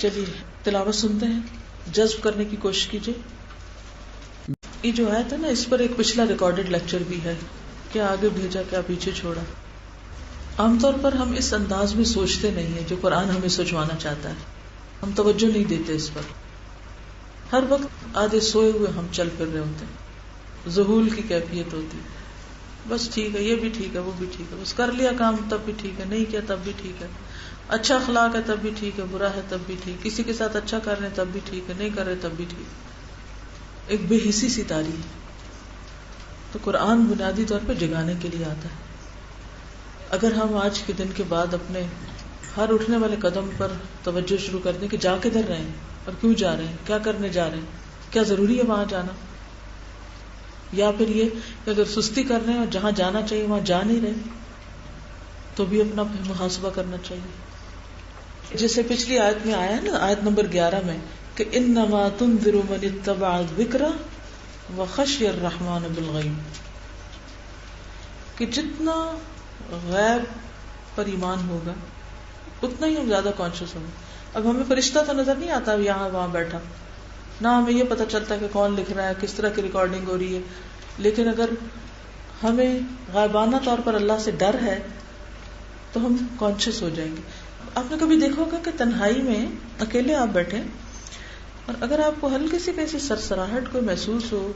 چلیے تلاوت سنتے ہیں, جذب کرنے کی کوشش کیجیے. یہ جو آیت ہے نا, اس پر ایک پچھلا ریکارڈڈ لیکچر بھی ہے, کیا آگے بھیجا کیا پیچھے چھوڑا. عام طور پر ہم اس انداز میں سوچتے نہیں ہیں جو قرآن ہمیں سوچوانا چاہتا ہے, ہم توجہ نہیں دیتے اس پر. ہر وقت آدھے سوئے ہوئے ہم چل پھر رہے ہوتے ہیں, ذہول کی کیفیت ہوتی ہے. بس ٹھیک ہے, یہ بھی ٹھیک ہے, وہ بھی ٹھیک ہے, بس کر لیا کام تب بھی ٹھیک ہے, نہیں کیا تب بھی ٹھیک ہے, اچھا اخلاق ہے تب بھی ٹھیک ہے, برا ہے تب بھی ٹھیک, کسی کے ساتھ اچھا کر رہے ہیں تب بھی ٹھیک ہے, نہیں کر رہے تب بھی ٹھیک. ایک بے حسی سی تاریخ. تو قرآن بنیادی طور پہ جگانے کے لیے آتا ہے. اگر ہم آج کے دن کے بعد اپنے ہر اٹھنے والے قدم پر توجہ شروع کر دیں کہ جا کدھر رہے ہیں اور کیوں جا رہے ہیں, کیا کرنے جا رہے ہیں, کیا ضروری ہے وہاں جانا, یا پھر یہ کہ اگر سستی کر رہے ہیں اور جہاں جانا چاہیے وہاں جا نہیں رہے, تو بھی اپنا محاسبہ کرنا چاہیے. جیسے پچھلی آیت میں آیا ہے نا, آیت نمبر 11 میں, کہ انما تنذر من اتبع الذکر وخشی الرحمن بالغیب, کہ جتنا غیب پر ایمان ہوگا اتنا ہی ہم زیادہ کانشیس ہوں گے. اب ہمیں فرشتہ تو نظر نہیں آتا یہاں وہاں بیٹھا, نہ ہمیں یہ پتہ چلتا کہ کون لکھ رہا ہے, کس طرح کی ریکارڈنگ ہو رہی ہے, لیکن اگر ہمیں غائبانہ طور پر اللہ سے ڈر ہے تو ہم کانشیس ہو جائیں گے. آپ نے کبھی دیکھا ہوگا کہ تنہائی میں اکیلے آپ بیٹھے اور اگر آپ کو ہلکی سی کیسی سرسراہٹ کوئی محسوس ہو,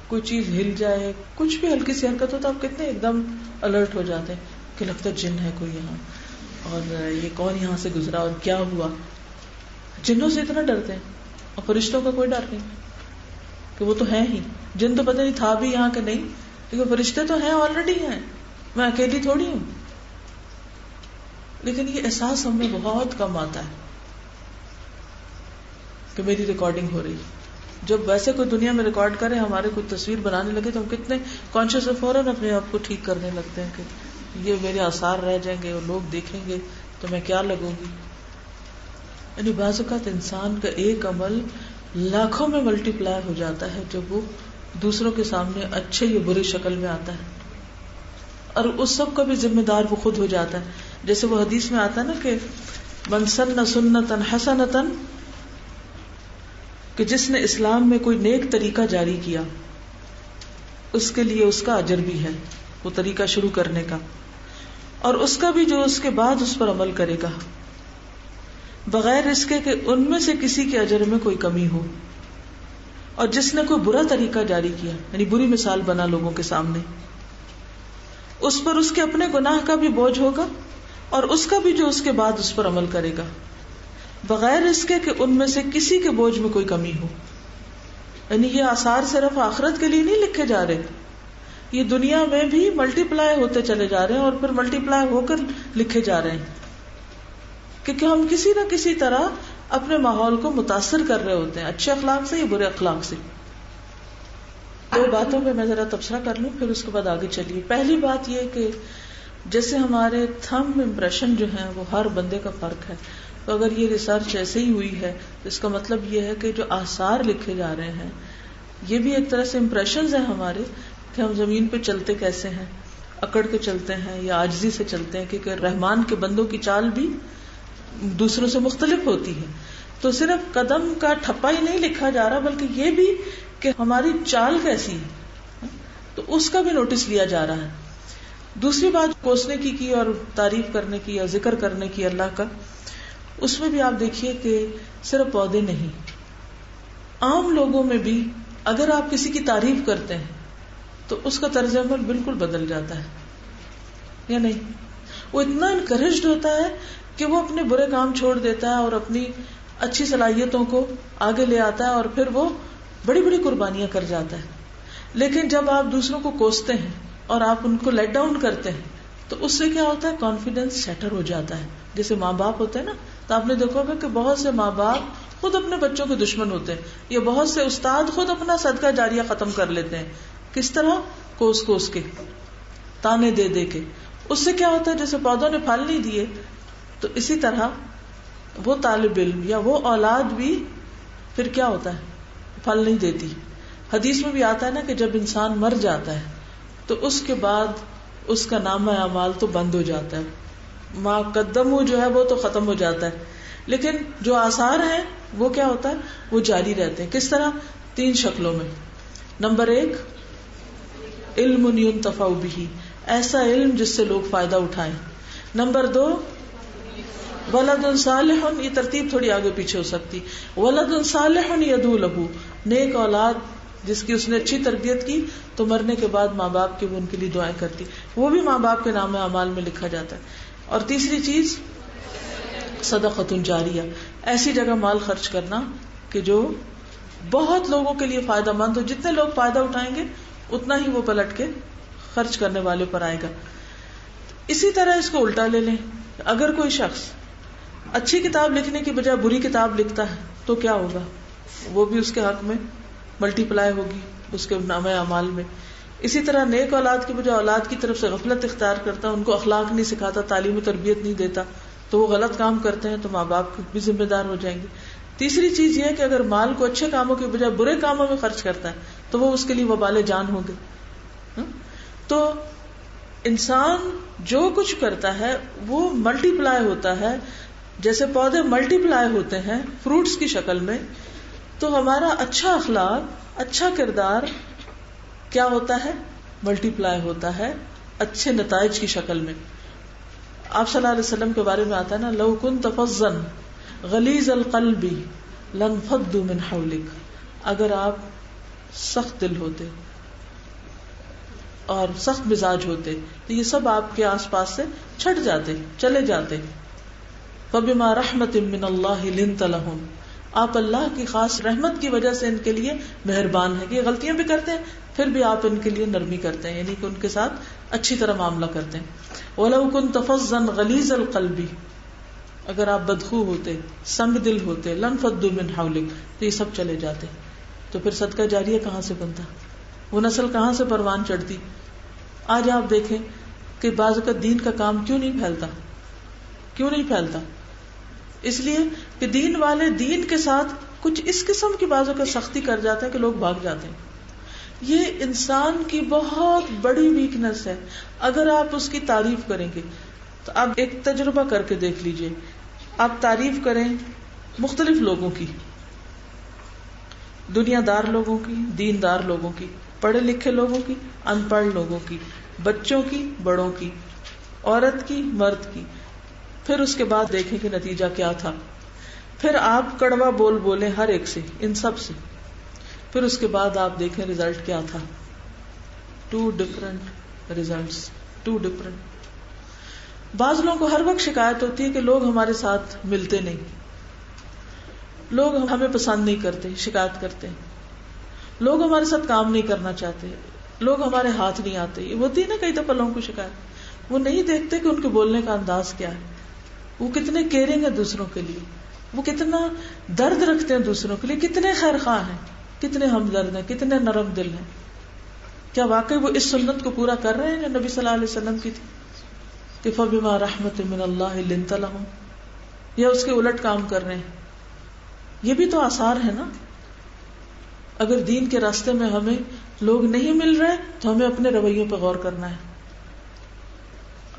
کوئی چیز ہل جائے, کچھ بھی ہلکی سی حرکت ہو, تو آپ کتنے ایک دم الرٹ ہو جاتے ہیں کہ لگتا ہے جن ہے کوئی یہاں, اور یہ کون یہاں سے گزرا اور کیا ہوا. جنوں سے اتنا ڈرتے ہیں اور فرشتوں کا کوئی ڈر نہیں کہ وہ تو ہیں ہی. جن تو پتہ نہیں تھا بھی یہاں کہ نہیں, لیکن فرشتے تو ہیں, آلریڈی ہیں, میں اکیلی تھوڑی ہوں. لیکن یہ احساس ہم میں بہت کم آتا ہے کہ میری ریکارڈنگ ہو رہی. جب ویسے کوئی دنیا میں ریکارڈ کرے, ہمارے کوئی تصویر بنانے لگے, تو ہم کتنے کانشیس فوراً اپنے آپ کو ٹھیک کرنے لگتے ہیں کہ یہ میرے آثار رہ جائیں گے اور لوگ دیکھیں گے تو میں کیا لگوں گی. یعنی بعض اوقات انسان کا ایک عمل لاکھوں میں ملٹی پلائی ہو جاتا ہے جب وہ دوسروں کے سامنے اچھے یا برے شکل میں آتا ہے, اور اس سب کا بھی ذمہ دار وہ خود ہو جاتا ہے. جیسے وہ حدیث میں آتا ہے نا کہ من سن سنتا حسنتا, کہ جس نے اسلام میں کوئی نیک طریقہ جاری کیا اس کے لیے اس کا اجر بھی ہے, وہ طریقہ شروع کرنے کا, اور اس کا بھی جو اس کے بعد اس پر عمل کرے گا, بغیر اس کے کہ ان میں سے کسی کے اجر میں کوئی کمی ہو. اور جس نے کوئی برا طریقہ جاری کیا, یعنی بری مثال بنا لوگوں کے سامنے, اس پر اس کے اپنے گناہ کا بھی بوجھ ہوگا اور اس کا بھی جو اس کے بعد اس پر عمل کرے گا, بغیر اس کے کہ ان میں سے کسی کے بوجھ میں کوئی کمی ہو. یعنی یہ آثار صرف آخرت کے لیے نہیں لکھے جا رہے, یہ دنیا میں بھی ملٹی پلائی ہوتے چلے جا رہے ہیں, اور پھر ملٹی پلائی ہو کر لکھے جا رہے ہیں, کیونکہ ہم کسی نہ کسی طرح اپنے ماحول کو متاثر کر رہے ہوتے ہیں, اچھے اخلاق سے یا برے اخلاق سے. دو باتوں پہ میں ذرا تبصرہ کر لوں, پھر اس کے بعد آگے چلیے. پہلی بات یہ کہ جیسے ہمارے تھم امپریشن جو ہیں وہ ہر بندے کا فرق ہے, تو اگر یہ ریسرچ ایسے ہی ہوئی ہے تو اس کا مطلب یہ ہے کہ جو آثار لکھے جا رہے ہیں یہ بھی ایک طرح سے امپریشنز ہیں ہمارے, کہ ہم زمین پہ چلتے کیسے ہیں, اکڑ کے چلتے ہیں یا عاجزی سے چلتے ہیں, کیونکہ رحمان کے بندوں کی چال بھی دوسروں سے مختلف ہوتی ہے. تو صرف قدم کا ٹھپا ہی نہیں لکھا جا رہا, بلکہ یہ بھی کہ ہماری چال کیسی ہے, تو اس کا بھی نوٹس لیا جا رہا ہے. دوسری بات کوسنے کی اور تعریف کرنے کی یا ذکر کرنے کی اللہ کا, اس میں بھی آپ دیکھیے کہ صرف پودے نہیں, عام لوگوں میں بھی اگر آپ کسی کی تعریف کرتے ہیں تو اس کا طرز عمل بالکل بدل جاتا ہے, یا نہیں؟ وہ اتنا انکریجڈ ہوتا ہے کہ وہ اپنے برے کام چھوڑ دیتا ہے اور اپنی اچھی صلاحیتوں کو آگے لے آتا ہے, اور پھر وہ بڑی بڑی قربانیاں کر جاتا ہے. لیکن جب آپ دوسروں کو کوستے ہیں اور آپ ان کو لیٹ ڈاؤن کرتے ہیں تو اس سے کیا ہوتا ہے, کانفیڈینس شیٹر ہو جاتا ہے. جیسے ماں باپ ہوتے ہیں نا, تو آپ نے دیکھا ہوگا کہ بہت سے ماں باپ خود اپنے بچوں کے دشمن ہوتے ہیں, یا بہت سے استاد خود اپنا صدقہ جاریہ ختم کر لیتے ہیں. کس طرح؟ کوس کے, تانے دے دے کے. اس سے کیا ہوتا ہے, جیسے پودوں نے پھل نہیں دیے تو اسی طرح وہ طالب علم یا وہ اولاد بھی پھر کیا ہوتا ہے, پھل نہیں دیتی. حدیث میں بھی آتا ہے نا کہ جب انسان مر جاتا ہے تو اس کے بعد اس کا نامہ اعمال تو بند ہو جاتا ہے, ما قدمو جو ہے وہ تو ختم ہو جاتا ہے, لیکن جو آثار ہیں وہ کیا ہوتا ہے, وہ جاری رہتے ہیں. کس طرح؟ 3 شکلوں میں. نمبر 1 علم ينتفع به, ایسا علم جس سے لوگ فائدہ اٹھائیں. نمبر 2 ولد صالح, یہ ترتیب تھوڑی آگے پیچھے ہو سکتی. ولد صالح يدعو له, نیک اولاد جس کی اس نے اچھی تربیت کی تو مرنے کے بعد ماں باپ کے وہ ان کے لیے دعائیں کرتی, وہ بھی ماں باپ کے نام اعمال میں لکھا جاتا ہے. اور تیسری چیز صدقۃ جاریہ, ایسی جگہ مال خرچ کرنا کہ جو بہت لوگوں کے لیے فائدہ مند ہو. جتنے لوگ فائدہ اٹھائیں گے اتنا ہی وہ پلٹ کے خرچ کرنے والے پر آئے گا. اسی طرح اس کو الٹا لے لیں, اگر کوئی شخص اچھی کتاب لکھنے کی بجائے بری کتاب لکھتا ہے تو کیا ہوگا؟ وہ بھی اس کے حق میں ملٹی پلائی ہوگی اس کے نامہ اعمال میں. اسی طرح نیک اولاد کی بجائے اولاد کی طرف سے غفلت اختیار کرتا, ان کو اخلاق نہیں سکھاتا, تعلیم و تربیت نہیں دیتا, تو وہ غلط کام کرتے ہیں تو ماں باپ بھی ذمہ دار ہو جائیں گے. تیسری چیز یہ ہے کہ اگر مال کو اچھے کاموں کے بجائے برے کاموں میں خرچ کرتا ہے تو وہ اس کے لیے وبال جان ہوں گے. تو انسان جو کچھ کرتا ہے وہ ملٹی پلائی ہوتا ہے, جیسے پودے ملٹی پلائی ہوتے ہیں فروٹس کی شکل میں, تو ہمارا اچھا اخلاق, اچھا کردار کیا ہوتا ہے؟ ملٹی پلائی ہوتا ہے اچھے نتائج کی شکل میں. آپ صلی اللہ علیہ وسلم کے بارے میں آتا ہے نا, لو كنت فظا غلیظ القلب لانفضوا من حولک, اگر آپ سخت دل ہوتے اور سخت مزاج ہوتے تو یہ سب آپ کے آس پاس سے چھٹ جاتے, چلے جاتے. فبما رحمت من اللہ لنت لهم, آپ اللہ کی خاص رحمت کی وجہ سے ان کے لیے مہربان ہیں. یہ غلطیاں بھی کرتے ہیں پھر بھی آپ ان کے لیے نرمی کرتے ہیں, یعنی کہ ان کے ساتھ اچھی طرح معاملہ کرتے ہیں. وَلَوْ كُنْتَ فَظًّا غَلِيظَ الْقَلْبِ, اگر آپ بدخو ہوتے, سنگ دل ہوتے, لَنْفَضُّوا مِنْ حَوْلِكَ, تو یہ سب چلے جاتے. تو پھر صدقہ جاریہ کہاں سے بنتا, وہ نسل کہاں سے پروان چڑھتی. آج آپ دیکھیں کہ بعض اوقات دین کا کام کیوں نہیں پھیلتا, کیوں نہیں پھیلتا؟ اس لیے کہ دین والے دین کے ساتھ کچھ اس قسم کی بازوں کا سختی کر جاتے ہیں کہ لوگ بھاگ جاتے ہیں. یہ انسان کی بہت بڑی ویکنس ہے. اگر آپ اس کی تعریف کریں گے تو آپ ایک تجربہ کر کے دیکھ لیجئے, آپ تعریف کریں مختلف لوگوں کی, دنیا دار لوگوں کی, دین دار لوگوں کی, پڑھے لکھے لوگوں کی, ان پڑھ لوگوں کی, بچوں کی, بڑوں کی, عورت کی, مرد کی, پھر اس کے بعد دیکھیں کہ نتیجہ کیا تھا. پھر آپ کڑوا بول بولیں ہر ایک سے, ان سب سے, پھر اس کے بعد آپ دیکھیں ریزلٹ کیا تھا. 2 different results, 2 different. بعض لوگوں کو ہر وقت شکایت ہوتی ہے کہ لوگ ہمارے ساتھ ملتے نہیں, لوگ ہمیں پسند نہیں کرتے, شکایت کرتے ہیں, لوگ ہمارے ساتھ کام نہیں کرنا چاہتے, لوگ ہمارے ہاتھ نہیں آتے. یہ ہوتی ہے نا کئی دفعہ لوگوں کو شکایت, وہ نہیں دیکھتے کہ ان کے بولنے کا انداز کیا ہے, وہ کتنے کیئرنگ ہے دوسروں کے لیے, وہ کتنا درد رکھتے ہیں دوسروں کے لیے, کتنے خیر خواہ ہیں, کتنے ہمدرد ہیں, کتنے نرم دل ہیں. کیا واقعی وہ اس سنت کو پورا کر رہے ہیں جو نبی صلی اللہ علیہ وسلم کی تھی کہ فبما رحمت من اللہ لنت لهم, یا اس کے الٹ کام کر رہے ہیں؟ یہ بھی تو آثار ہے نا. اگر دین کے راستے میں ہمیں لوگ نہیں مل رہے تو ہمیں اپنے رویوں پہ غور کرنا ہے.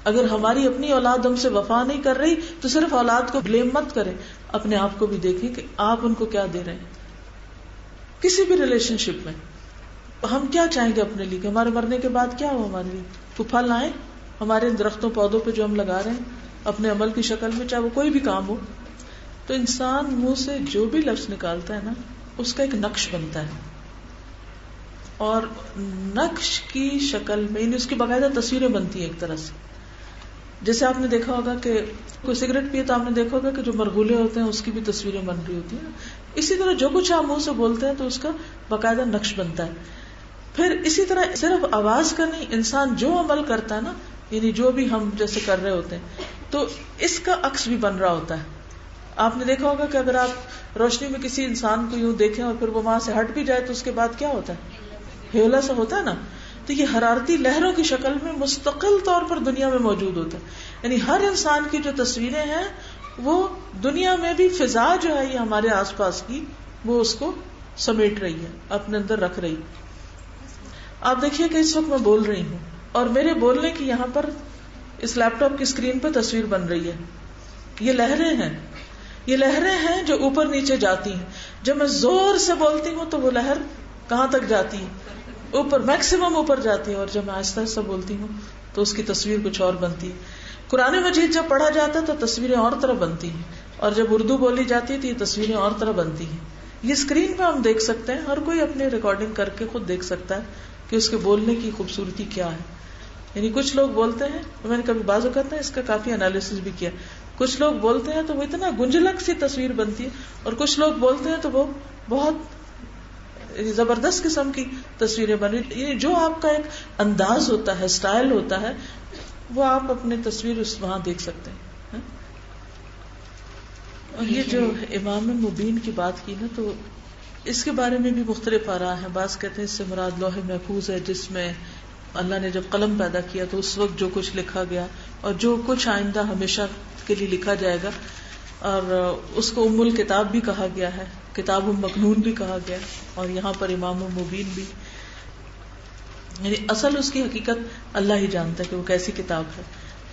اگر ہماری اپنی اولاد ہم سے وفا نہیں کر رہی تو صرف اولاد کو بلیم مت کریں, اپنے آپ کو بھی دیکھیں کہ آپ ان کو کیا دے رہے ہیں. کسی بھی ریلیشن شپ میں ہم کیا چاہیں گے اپنے لیے کہ ہمارے مرنے کے بعد کیا ہو, ہمارے لیے کوئی پھل آئے ہمارے درختوں پودوں پہ جو ہم لگا رہے ہیں اپنے عمل کی شکل میں, چاہے وہ کوئی بھی کام ہو. تو انسان منہ سے جو بھی لفظ نکالتا ہے نا اس کا ایک نقش بنتا ہے, اور نقش کی شکل میں اس کی باقاعدہ تصویریں بنتی ہیں ایک طرح سے. جیسے آپ نے دیکھا ہوگا کہ کوئی سگریٹ پیے تو آپ نے دیکھا ہوگا کہ جو مرغولے ہوتے ہیں اس کی بھی تصویریں بن رہی ہوتی ہیں. اسی طرح جو کچھ آپ منہ سے بولتے ہیں تو اس کا باقاعدہ نقش بنتا ہے. پھر اسی طرح صرف آواز کا نہیں, انسان جو عمل کرتا ہے نا, یعنی جو بھی ہم جیسے کر رہے ہوتے ہیں تو اس کا عکس بھی بن رہا ہوتا ہے. آپ نے دیکھا ہوگا کہ اگر آپ روشنی میں کسی انسان کو یوں دیکھیں اور پھر وہ وہاں سے ہٹ بھی جائے تو اس کے بعد کیا ہوتا ہے, ہیولا سا ہوتا ہے نا. تو یہ حرارتی لہروں کی شکل میں مستقل طور پر دنیا میں موجود ہوتا ہے. یعنی ہر انسان کی جو تصویریں ہیں وہ دنیا میں بھی فضا جو ہے یہ ہمارے آس پاس کی وہ اس کو سمیٹ رہی ہے, اپنے اندر رکھ رہی. آپ دیکھیے کہ اس وقت میں بول رہی ہوں اور میرے بولنے کی یہاں پر اس لیپ ٹاپ کی اسکرین پہ تصویر بن رہی ہے, یہ لہریں ہیں. یہ لہریں ہیں جو اوپر نیچے جاتی ہیں. جب میں زور سے بولتی ہوں تو وہ لہر کہاں تک جاتی ہے؟ اوپر، میکسیمم اوپر جاتی ہے. اور جب میں آہستہ آہستہ بولتی ہوں تو اس کی تصویر کچھ اور بنتی ہے. قرآن مجید جب پڑھا جاتا ہے تو تصویریں اور طرح بنتی ہیں، اور جب اردو بولی جاتی ہے تو یہ تصویریں اور طرح بنتی ہیں. یہ اسکرین پہ ہم دیکھ سکتے ہیں، ہر کوئی اپنی ریکارڈنگ کر کے خود دیکھ سکتا ہے کہ اس کے بولنے کی خوبصورتی کیا ہے. یعنی کچھ لوگ بولتے ہیں، میں نے کبھی بعض اوقات اس کا کافی انالیسس بھی کیا، کچھ لوگ بولتے ہیں تو وہ اتنا گنجلک سی تصویر بنتی ہے، اور کچھ لوگ بولتے ہیں تو وہ بہت زبردست قسم کی تصویریں بنی. یہ جو آپ کا ایک انداز ہوتا ہے، اسٹائل ہوتا ہے، وہ آپ اپنی تصویر وہاں دیکھ سکتے ہیں. اور یہ جو امام مبین کی بات کی نا، تو اس کے بارے میں بھی مختلف آراء ہیں. بعض کہتے ہیں اس سے مراد لوح محفوظ ہے، جس میں اللہ نے جب قلم پیدا کیا تو اس وقت جو کچھ لکھا گیا اور جو کچھ آئندہ ہمیشہ کے لیے لکھا جائے گا. اور اس کو ام الکتاب بھی کہا گیا ہے، کتاب مکنون بھی کہا گیا، اور یہاں پر امام مبین بھی. یعنی اصل اس کی حقیقت اللہ ہی جانتا ہے کہ وہ کیسی کتاب ہے.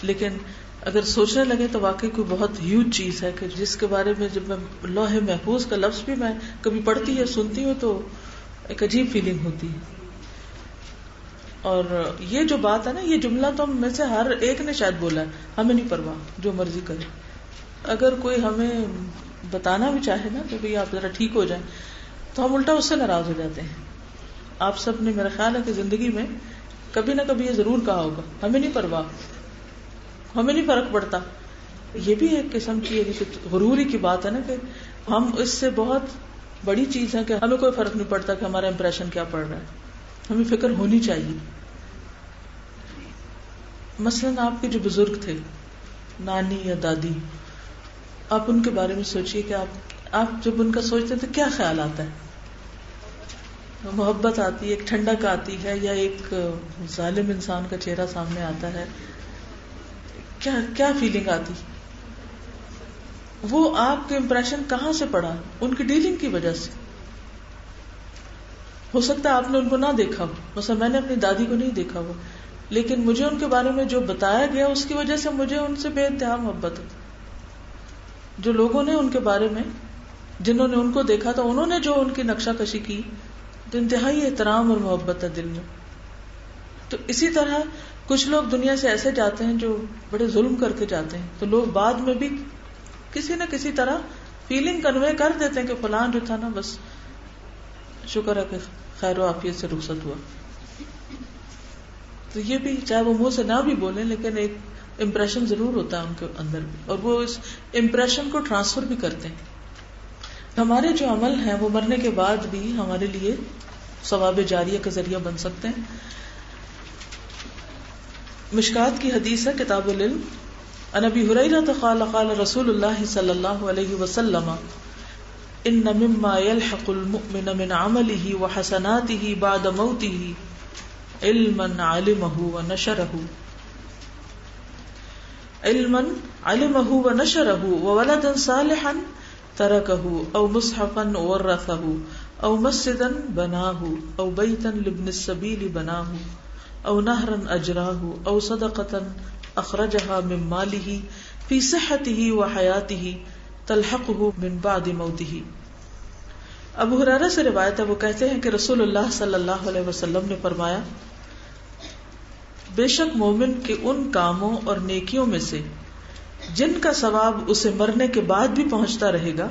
لیکن اگر سوچنے لگے تو واقعی کوئی بہت ہیوج چیز ہے کہ جس کے بارے میں جب میں لوح محفوظ کا لفظ بھی میں کبھی پڑھتی یا سنتی ہوں تو ایک عجیب فیلنگ ہوتی ہے. اور یہ جو بات ہے نا، یہ جملہ تو ہم میں سے ہر ایک نے شاید بولا ہے، ہمیں نہیں پرواہ، جو مرضی کرے. اگر کوئی ہمیں بتانا بھی چاہے نا کہ بھئی آپ ذرا ٹھیک ہو جائیں، تو ہم الٹا اس سے ناراض ہو جاتے ہیں. آپ سب نے میرا خیال ہے کہ زندگی میں کبھی نہ کبھی یہ ضرور کہا ہوگا، ہمیں نہیں پرواہ، ہمیں نہیں فرق پڑتا. یہ بھی ایک قسم کی غروری کی بات ہے نا کہ ہم اس سے بہت بڑی چیز ہے کہ ہمیں کوئی فرق نہیں پڑتا کہ ہمارا امپریشن کیا پڑ رہا ہے. ہمیں فکر ہونی چاہیے. مثلاً آپ کے جو بزرگ تھے، نانی یا دادی، آپ ان کے بارے میں سوچئے کہ آپ جب ان کا سوچتے ہیں تو کیا خیال آتا ہے؟ محبت آتی ہے، ایک ٹھنڈک آتی ہے، یا ایک ظالم انسان کا چہرہ سامنے آتا ہے؟ کیا فیلنگ آتی؟ وہ آپ کے امپریشن کہاں سے پڑا؟ ان کی ڈیلنگ کی وجہ سے. ہو سکتا ہے آپ نے ان کو نہ دیکھا ہو، مثلا میں نے اپنی دادی کو نہیں دیکھا ہو، لیکن مجھے ان کے بارے میں جو بتایا گیا اس کی وجہ سے مجھے ان سے بے انتہا محبت ہے. جو لوگوں نے ان کے بارے میں، جنہوں نے ان کو دیکھا تھا، انہوں نے جو ان کی نقشہ کشی کی، تو انتہائی احترام اور محبت ہے دل میں. تو اسی طرح کچھ لوگ دنیا سے ایسے جاتے ہیں جو بڑے ظلم کر کے جاتے ہیں، تو لوگ بعد میں بھی کسی نہ کسی طرح فیلنگ کنوے کر دیتے ہیں کہ فلاں جو تھا نا، بس شکر ہے کہ خیر و عافیت سے رخصت ہوا. تو یہ بھی چاہے وہ منہ سے نہ بھی بولیں، لیکن ایک امپریشن ضرور ہوتا ہے ان کے اندر بھی، اور وہ اس امپریشن کو ٹرانسفر بھی کرتے ہیں. ہمارے جو عمل ہیں وہ مرنے کے بعد بھی ہمارے لیے ثواب جاریہ کا ذریعہ بن سکتے ہیں. مشکات کی حدیث ہے کتاب العلم، عن ابی ہریرہ قال قال رسول اللہ صلی اللہ علیہ وسلم ان مما يلحق المؤمن من عمله وحسناته بعد موته علما علمه ونشره وولدا صالحا تركه او مصحفا ورثه او مسجدا بناه او بيتا لابن السبيل بناه او نهرا اجراه او صدقة اخرجها من ماله في صحته وحياته تلحقه من بعد موته. ابو ہریرہ سے روایت ہے، وہ کہتے ہیں کہ رسول اللہ صلی اللہ علیہ وسلم نے فرمایا، بے شک مومن کے ان کاموں اور نیکیوں میں سے جن کا ثواب اسے مرنے کے بعد بھی پہنچتا رہے گا،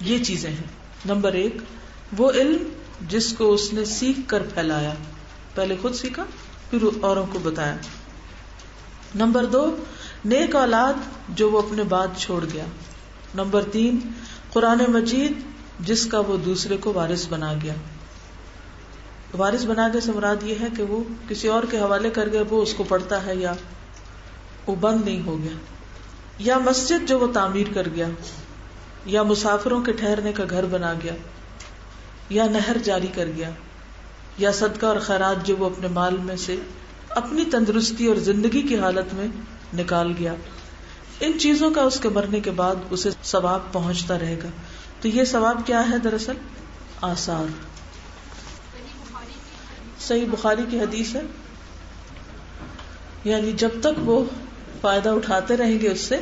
یہ چیزیں ہیں. نمبر 1، وہ علم جس کو اس نے سیکھ کر پھیلایا، پہلے خود سیکھا پھر اوروں کو بتایا. نمبر 2، نیک اولاد جو وہ اپنے بعد چھوڑ گیا. نمبر 3، قرآن مجید جس کا وہ دوسرے کو وارث بنا گیا. وارث بنا گیا سے مراد یہ ہے کہ وہ کسی اور کے حوالے کر گیا، وہ اس کو پڑھتا ہے، یا وہ بند نہیں ہو گیا. یا مسجد جو وہ تعمیر کر گیا، یا مسافروں کے ٹھہرنے کا گھر بنا گیا، یا نہر جاری کر گیا، یا صدقہ اور خیرات جو وہ اپنے مال میں سے اپنی تندرستی اور زندگی کی حالت میں نکال گیا. ان چیزوں کا اس کے مرنے کے بعد اسے ثواب پہنچتا رہے گا. تو یہ ثواب کیا ہے؟ دراصل آثار. صحیح بخاری کی حدیث ہے، یعنی جب تک وہ فائدہ اٹھاتے رہیں گے اس سے،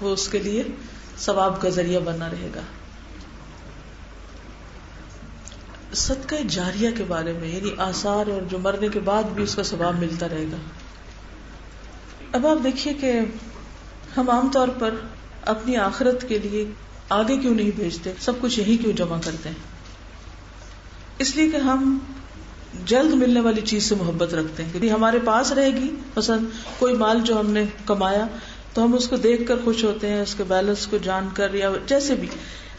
وہ اس کے لیے ثواب کا ذریعہ بنا رہے گا. صدقہ جاریہ کے بارے میں، یعنی آثار اور جو مرنے کے بعد بھی اس کا ثواب ملتا رہے گا. اب آپ دیکھیے کہ ہم عام طور پر اپنی آخرت کے لیے آگے کیوں نہیں بھیجتے، سب کچھ یہی کیوں جمع کرتے ہیں؟ اس لیے کہ ہم جلد ملنے والی چیز سے محبت رکھتے ہیں. یعنی ہمارے پاس رہے گی، مثلا کوئی مال جو ہم نے کمایا تو ہم اس کو دیکھ کر خوش ہوتے ہیں، اس کے بیلنس کو جان کر یا جیسے بھی،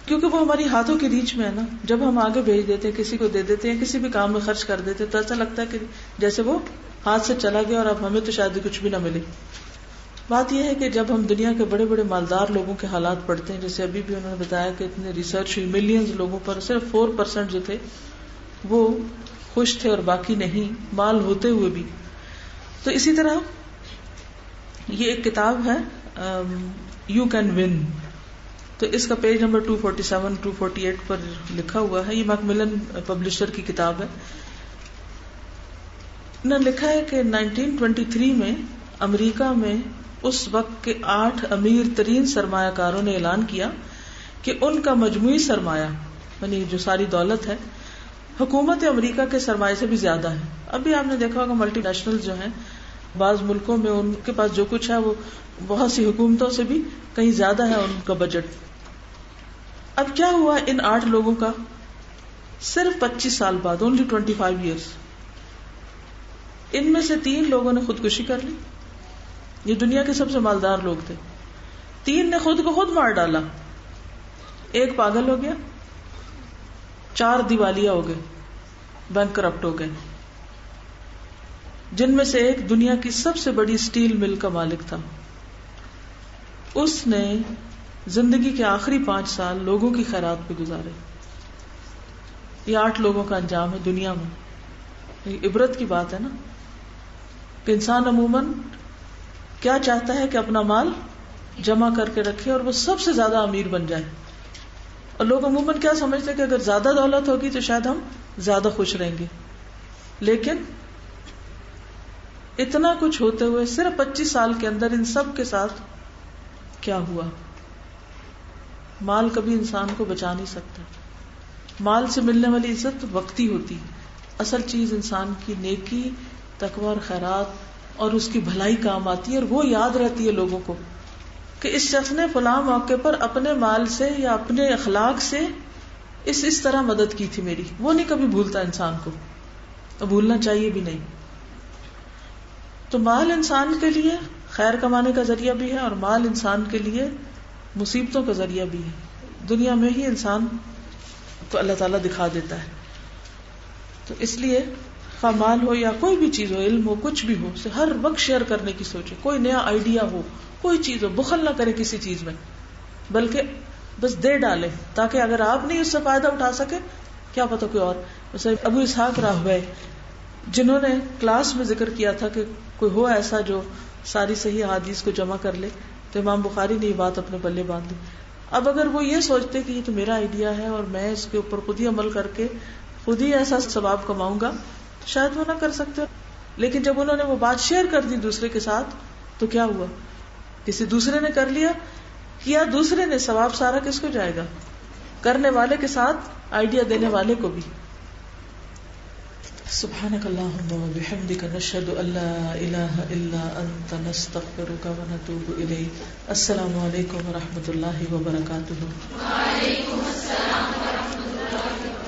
کیونکہ وہ ہماری ہاتھوں کی ریچ میں ہے نا. جب ہم آگے بھیج دیتے ہیں، کسی کو دے دیتے ہیں، کسی بھی کام میں خرچ کر دیتے ہیں، تو ایسا لگتا ہے کہ جیسے وہ ہاتھ سے چلا گیا اور اب ہمیں تو شاید کچھ بھی نہ ملے. بات یہ ہے کہ جب ہم دنیا کے بڑے بڑے مالدار لوگوں کے حالات پڑھتے ہیں، جیسے ابھی بھی انہوں نے بتایا کہ اتنے ریسرچ ہوئی، ملینز لوگوں پر صرف 4% جو تھے وہ خوش تھے اور باقی نہیں، مال ہوتے ہوئے بھی. تو اسی طرح یہ ایک کتاب ہے یو کین ون، تو اس کا پیج نمبر 247 248 پر لکھا ہوا ہے. یہ میکملن پبلشر کی کتاب ہے. انہوں نے لکھا ہے کہ 1923 میں امریکہ میں اس وقت کے 8 امیر ترین سرمایہ کاروں نے اعلان کیا کہ ان کا مجموعی سرمایہ، یعنی جو ساری دولت ہے، حکومت امریکہ کے سرمایہ سے بھی زیادہ ہے. ابھی آپ نے دیکھا ہوگا ملٹی نیشنل جو ہیں بعض ملکوں میں ان کے پاس جو کچھ ہے وہ بہت سی حکومتوں سے بھی کہیں زیادہ ہے ان کا بجٹ. اب کیا ہوا ان 8 لوگوں کا صرف 25 سال بعد، اونلی 25 ایئرس، ان میں سے 3 لوگوں نے خودکشی کر لی. یہ دنیا کے سب سے مالدار لوگ تھے. 3 نے خود کو خود مار ڈالا، 1 پاگل ہو گیا، 4 دیوالیہ ہو گئے، بینک کرپٹ ہو گئے، جن میں سے ایک دنیا کی سب سے بڑی اسٹیل مل کا مالک تھا. اس نے زندگی کے آخری 5 سال لوگوں کی خیرات پہ گزارے. یہ 8 لوگوں کا انجام ہے دنیا میں. یہ عبرت کی بات ہے نا کہ انسان عموماً کیا چاہتا ہے کہ اپنا مال جمع کر کے رکھے اور وہ سب سے زیادہ امیر بن جائے. اور لوگ عموماً کیا سمجھتے ہیں کہ اگر زیادہ دولت ہوگی تو شاید ہم زیادہ خوش رہیں گے. لیکن اتنا کچھ ہوتے ہوئے صرف 25 سال کے اندر ان سب کے ساتھ کیا ہوا؟ مال کبھی انسان کو بچا نہیں سکتا. مال سے ملنے والی عزت وقتی ہوتی، اصل چیز انسان کی نیکی، تقوی اور خیرات اور اس کی بھلائی کام آتی ہے. اور وہ یاد رہتی ہے لوگوں کو کہ اس شخص نے فلاں موقع پر اپنے مال سے یا اپنے اخلاق سے اس طرح مدد کی تھی میری. وہ نہیں کبھی بھولتا انسان کو، تو بھولنا چاہیے بھی نہیں. تو مال انسان کے لیے خیر کمانے کا ذریعہ بھی ہے اور مال انسان کے لیے مصیبتوں کا ذریعہ بھی ہے. دنیا میں ہی انسان کو اللہ تعالیٰ دکھا دیتا ہے. تو اس لیے خواہ مال ہو یا کوئی بھی چیز ہو، علم ہو، کچھ بھی ہو، اسے ہر وقت شیئر کرنے کی سوچے. کوئی نیا آئیڈیا ہو، کوئی چیز ہو، بخل نہ کرے کسی چیز میں، بلکہ بس دے ڈالے تاکہ اگر آپ نہیں اس سے فائدہ اٹھا سکے کیا پتا کوئی اور. جیسے ابو اسحاق راہوی جنہوں نے کلاس میں ذکر کیا تھا کہ کوئی ہو ایسا جو ساری صحیح احادیث کو جمع کر لے، تو امام بخاری نے یہ بات اپنے پلے باندھ لی. اب اگر وہ یہ سوچتے کہ یہ تو میرا آئیڈیا ہے اور میں اس کے اوپر خود ہی عمل کر کے خود ہی ایسا ثواب کماؤں گا، شاید وہ نہ کر سکتے. لیکن جب انہوں نے وہ بات شیئر کر دی دوسرے کے ساتھ تو کیا ہوا؟ کسی دوسرے نے کر لیا، کیا دوسرے نے، ثواب سارا کس کو جائے گا؟ کرنے والے کے ساتھ آئیڈیا دینے والے کو بھی. سبحانک اللہم و بحمدک نشہد ان لا الہ الا انت نستغفرک و نتوب الیک. السلام علیکم و رحمۃ اللہ وبرکاتہ. وعلیکم السلام و رحمۃ اللہ.